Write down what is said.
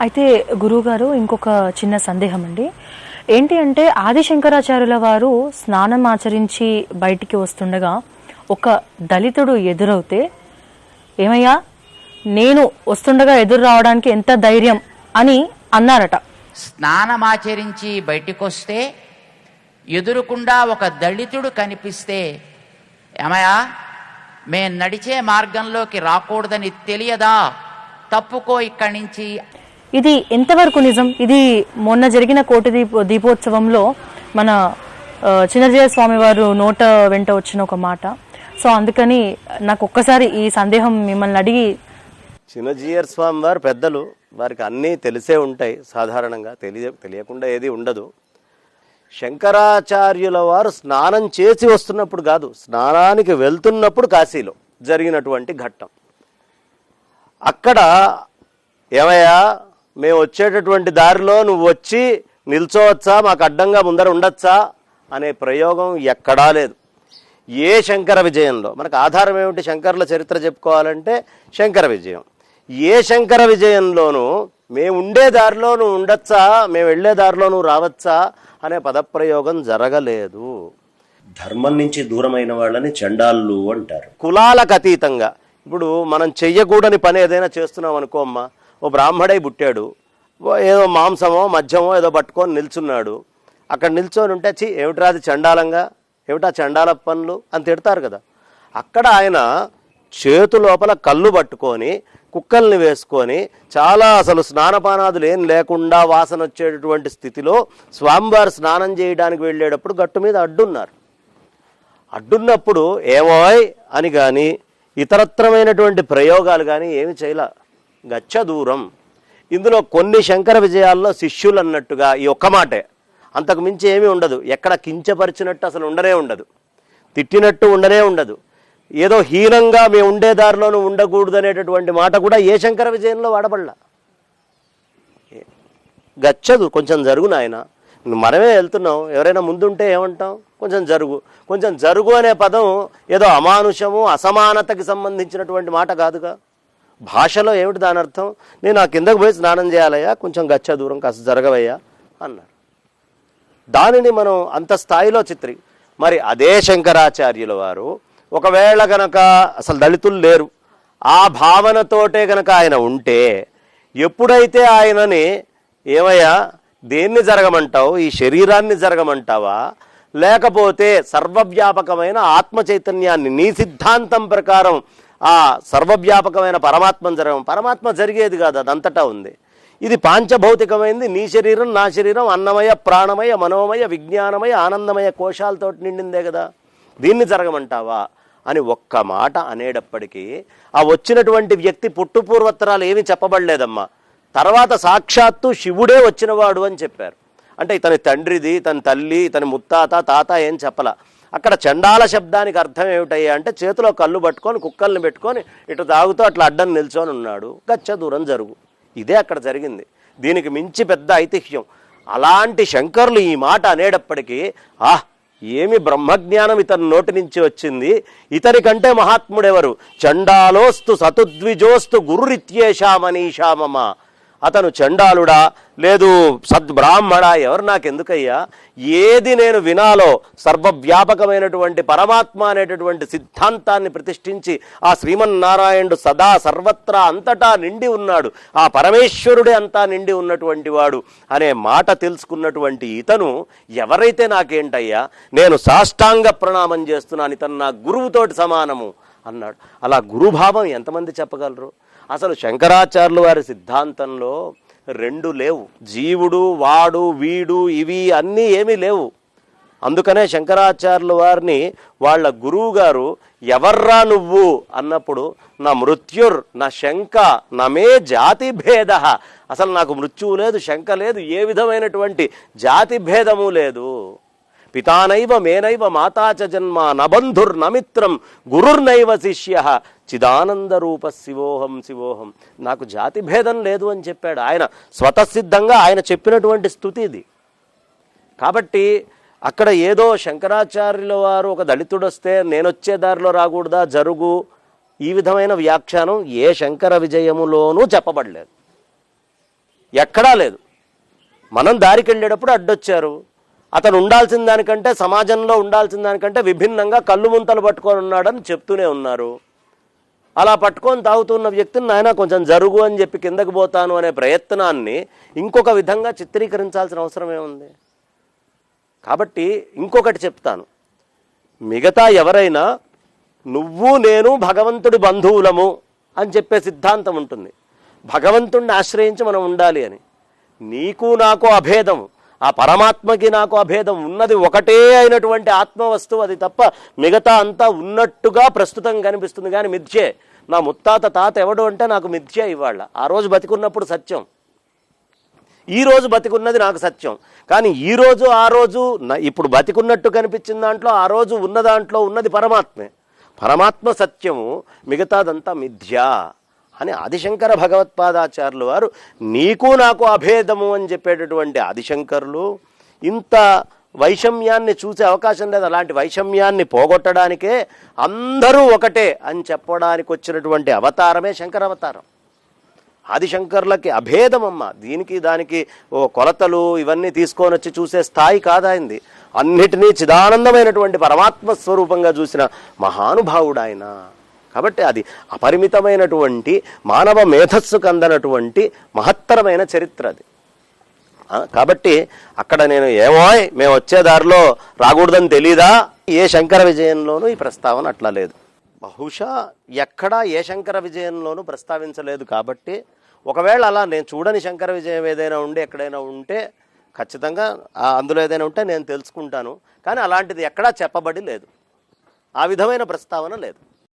అయితే గురువుగారు ఇంకొక చిన్న సందేహం అండి. ఏంటి అంటే ఆది శంకరాచార్యుల వారు స్నానం ఆచరించి బయటికి వస్తుండగా ఒక దళితుడు ఎదురవుతే, ఏమయ్యా నేను వస్తుండగా ఎదురు రావడానికి ఎంత ధైర్యం అని అన్నారట. స్నానమాచరించి బయటికొస్తే ఎదురుకుండా ఒక దళితుడు కనిపిస్తే, ఏమయ్యా మేం నడిచే మార్గంలోకి రాకూడదని తెలియదా, తప్పుకో ఇక్కడి నుంచి. ఇది ఎంతవరకు నిజం? ఇది మొన్న జరిగిన కోటి దీపోత్సవంలో మన చిన్నజయ స్వామి వారు నోట వెంట వచ్చిన ఒక మాట. సో అందుకని నాకు ఒక్కసారి ఈ సందేహం మిమ్మల్ని అడిగి. చిన్నజీయర్ స్వామి వారు పెద్దలు, వారికి అన్నీ తెలిసే ఉంటాయి. సాధారణంగా తెలియకుండా ఏది ఉండదు. శంకరాచార్యుల వారు స్నానం చేసి వస్తున్నప్పుడు కాదు, స్నానానికి వెళ్తున్నప్పుడు కాశీలో జరిగినటువంటి ఘట్టం. అక్కడ ఏమయ్యా మేము వచ్చేటటువంటి దారిలో నువ్వు వచ్చి నిల్చోవచ్చా, మాకు అడ్డంగా ముందర ఉండొచ్చా అనే ప్రయోగం ఎక్కడా లేదు. ఏ శంకర విజయంలో మనకు ఆధారం ఏమిటి? శంకరుల చరిత్ర చెప్పుకోవాలంటే శంకర విజయం. ఏ శంకర విజయంలోనూ మేము ఉండే దారిలో నువ్వు ఉండొచ్చా, మేము వెళ్ళే దారిలో నువ్వు రావచ్చా అనే పదప్రయోగం జరగలేదు. ధర్మం నుంచి దూరమైన వాళ్ళని చండాళ్ళు అంటారు. కులాలకు అతీతంగా ఇప్పుడు మనం చెయ్యకూడని పని ఏదైనా చేస్తున్నాం అనుకో అమ్మ, ఓ బ్రాహ్మడై పుట్టాడు, ఏదో మాంసమో మద్యమో ఏదో పట్టుకొని నిల్చున్నాడు. అక్కడ నిల్చొని ఉంటే చి ఏమిట్రా అది చండాలంగా, ఏమిటా చండాల పనులు అని తిడతారు కదా. అక్కడ ఆయన చేతు లోపల కళ్ళు పట్టుకొని కుక్కల్ని వేసుకొని చాలా అసలు స్నానపానాదులు ఏం లేకుండా వాసన వచ్చేటటువంటి స్థితిలో స్వామివారు స్నానం చేయడానికి వెళ్ళేటప్పుడు గట్టు మీద అడ్డున్నారు. అడ్డున్నప్పుడు ఏమోయ్ అని కానీ ఇతరత్రమైనటువంటి ప్రయోగాలు కానీ ఏమి చేయలే, గచ్చ దూరం. ఇందులో కొన్ని శంకర విజయాల్లో శిష్యులు అన్నట్టుగా ఈ ఒక్క మాటే, అంతకు మించి ఏమీ ఉండదు. ఎక్కడ కించపరిచినట్టు అసలు ఉండనే ఉండదు, తిట్టినట్టు ఉండనే ఉండదు. ఏదో హీనంగా మేము ఉండే దారిలోనూ ఉండకూడదు అనేటటువంటి మాట కూడా ఏ శంకర విజయంలో వాడబడలా. గచ్చదు, కొంచెం జరుగు నాయన, మనమే వెళ్తున్నాం, ఎవరైనా ముందుంటే ఏమంటాం, కొంచెం జరుగు. కొంచెం జరుగు అనే పదం ఏదో అమానుషము అసమానతకి సంబంధించినటువంటి మాట కాదుగా. భాషలో ఏమిటి దాని అర్థం? నేను ఆ కిందకు పోయి స్నానం చేయాలయ్యా, కొంచెం గచ్చ దూరం కాస్త జరగవయ్యా అన్నారు. దానిని మనం అంత స్థాయిలో మరి అదే శంకరాచార్యుల వారు ఒకవేళ గనక అసలు దళితులు లేరు, ఆ భావనతోటే గనక ఆయన ఉంటే, ఎప్పుడైతే ఆయనని ఏమయ్యా దేన్ని జరగమంటావు, ఈ శరీరాన్ని జరగమంటావా, లేకపోతే సర్వవ్యాపకమైన ఆత్మ చైతన్యాన్ని నీ సిద్ధాంతం ప్రకారం ఆ సర్వవ్యాపకమైన పరమాత్మ జరిగేది కాదు, అదంతటా ఉంది. ఇది పాంచభౌతికమైంది, నీ శరీరం నా శరీరం అన్నమయ ప్రాణమయ మనోమయ విజ్ఞానమయ ఆనందమయ కోశాలతో నిండిందే కదా, దీన్ని జరగమంటావా అని ఒక్క మాట అనేటప్పటికీ ఆ వచ్చినటువంటి వ్యక్తి పుట్టుపూర్వత్తరాలు ఏమీ చెప్పబడలేదమ్మా. తర్వాత సాక్షాత్తు శివుడే వచ్చినవాడు అని చెప్పారు. అంటే ఇతని తండ్రిది, ఇతని తల్లి, ఇతని ముత్తాత తాత ఏం చెప్పలా. అక్కడ చండాల శబ్దానికి అర్థం ఏమిటయ్యా అంటే చేతిలో కళ్ళు పట్టుకొని కుక్కల్ని పెట్టుకొని ఇటు తాగుతూ అట్లా అడ్డం నిల్చొని ఉన్నాడు, గచ్చ దూరం జరుగు. ఇదే అక్కడ జరిగింది. దీనికి మించి పెద్ద ఐతిహ్యం. అలాంటి శంకరులు ఈ మాట అనేటప్పటికీ ఏమి బ్రహ్మజ్ఞానం ఇతని నోటి నుంచి వచ్చింది, ఇతని కంటే మహాత్ముడెవరు, చండాలోస్తు సతుద్విజోస్తు గురురిత్యేషామనీషామమ. అతను చండాలుడా లేదు సద్బ్రాహ్మడా ఎవరు నాకెందుకయ్యా, ఏది నేను వినాలో సర్వవ్యాపకమైనటువంటి పరమాత్మ అనేటటువంటి సిద్ధాంతాన్ని ప్రతిష్ఠించి ఆ శ్రీమన్నారాయణుడు సదా సర్వత్రా అంతటా నిండి ఉన్నాడు, ఆ పరమేశ్వరుడే అంతా నిండి ఉన్నటువంటి వాడు అనే మాట తెలుసుకున్నటువంటి ఇతను ఎవరైతే నాకేంటయ్యా, నేను సాష్టాంగ ప్రణామం చేస్తున్నాను, ఇతను నా గురువుతోటి సమానము అన్నాడు. అలా గురుభావం ఎంతమంది చెప్పగలరు? అసలు శంకరాచార్యుల వారి సిద్ధాంతంలో రెండు లేవు, జీవుడు వాడు వీడు ఇవి అన్నీ ఏమీ లేవు. అందుకనే శంకరాచార్యుల వారిని వాళ్ళ గురువు గారు ఎవర్రా నువ్వు అన్నప్పుడు నా మృత్యుర్ నా శంక నమే జాతి భేద, అసలు నాకు మృత్యువు లేదు, శంక లేదు, ఏ విధమైనటువంటి జాతి భేదము లేదు. పితానైవ మేనైవ మాతాచ జన్మ నబంధుర్ నమిత్రం గురుర్నైవ శిష్య చిదానంద రూప శివోహం శివోహం. నాకు జాతి భేదం లేదు అని చెప్పాడు ఆయన స్వతసిద్ధంగా, ఆయన చెప్పినటువంటి స్థుతి ఇది. కాబట్టి అక్కడ ఏదో శంకరాచార్యుల వారు ఒక దళితుడు వస్తే నేనొచ్చే దారిలో రాకూడదా జరుగు, ఈ విధమైన వ్యాఖ్యానం ఏ శంకర విజయములోనూ చెప్పబడలేదు. ఎక్కడా లేదు. మనం దారికి వెళ్ళేటప్పుడు అడ్డొచ్చారు. అతను ఉండాల్సిన దానికంటే, సమాజంలో ఉండాల్సిన దానికంటే విభిన్నంగా కళ్ళు ముంతలు పట్టుకొని ఉన్నాడని చెప్తూనే ఉన్నారు. అలా పట్టుకొని తాగుతున్న వ్యక్తిని నాయన కొంచెం జరుగు అని చెప్పి కిందకి పోతాను అనే ప్రయత్నాన్ని ఇంకొక విధంగా చిత్రీకరించాల్సిన అవసరం ఏముంది? కాబట్టి ఇంకొకటి చెప్తాను, మిగతా ఎవరైనా నువ్వు నేను భగవంతుడి బంధువులము అని చెప్పే సిద్ధాంతం ఉంటుంది. భగవంతుడిని ఆశ్రయించి మనం ఉండాలి అని. నీకు నాకు అభేదం, ఆ పరమాత్మకి నాకు అభేదం ఉన్నది ఒకటే అయినటువంటి ఆత్మవస్తువు, అది తప్ప మిగతా అంతా ఉన్నట్టుగా ప్రస్తుతం కనిపిస్తుంది కానీ మిథ్యే. నా ముత్తాత తాత ఎవడు అంటే నాకు మిథ్య ఇవాళ. ఆ రోజు బతికున్నప్పుడు సత్యం, ఈ రోజు బతికున్నది నాకు సత్యం. కానీ ఈ రోజు ఆ రోజు ఇప్పుడు బతికున్నట్టు కనిపించిన దాంట్లో ఆ రోజు ఉన్న దాంట్లో ఉన్నది పరమాత్మే. పరమాత్మ సత్యము, మిగతాదంతా మిథ్యా అని ఆదిశంకర భగవత్పాదాచార్యులు వారు నీకు నాకు అభేదము అని చెప్పేటటువంటి ఆదిశంకరులు ఇంత వైషమ్యాన్ని చూసే అవకాశం లేదు. అలాంటి వైషమ్యాన్ని పోగొట్టడానికే అందరూ ఒకటే అని చెప్పడానికి వచ్చినటువంటి అవతారమే శంకర అవతారం. ఆదిశంకర్లకి అభేదమమ్మ. దీనికి దానికి ఓ కొలతలు ఇవన్నీ తీసుకొని వచ్చి చూసే స్థాయి కాదాయింది. అన్నిటినీ చిదానందమైనటువంటి పరమాత్మ స్వరూపంగా చూసిన మహానుభావుడు ఆయన. కాబట్టి అది అపరిమితమైనటువంటి మానవ మేధస్సుకు అందనటువంటి మహత్తరమైన చరిత్ర అది. కాబట్టి అక్కడ నేను మేము వచ్చే దారిలో రాకూడదని తెలీదా? ఏ శంకర విజయంలోనూ ఈ ప్రస్తావన అట్లా లేదు. బహుశా ఎక్కడా ఏ శంకర విజయంలోనూ ప్రస్తావించలేదు. కాబట్టి ఒకవేళ అలా నేను చూడని శంకర విజయం ఏదైనా ఉండి ఎక్కడైనా ఉంటే ఖచ్చితంగా అందులో ఏదైనా ఉంటే నేను తెలుసుకుంటాను. కానీ అలాంటిది ఎక్కడా చెప్పబడి లేదు, ఆ విధమైన ప్రస్తావన లేదు.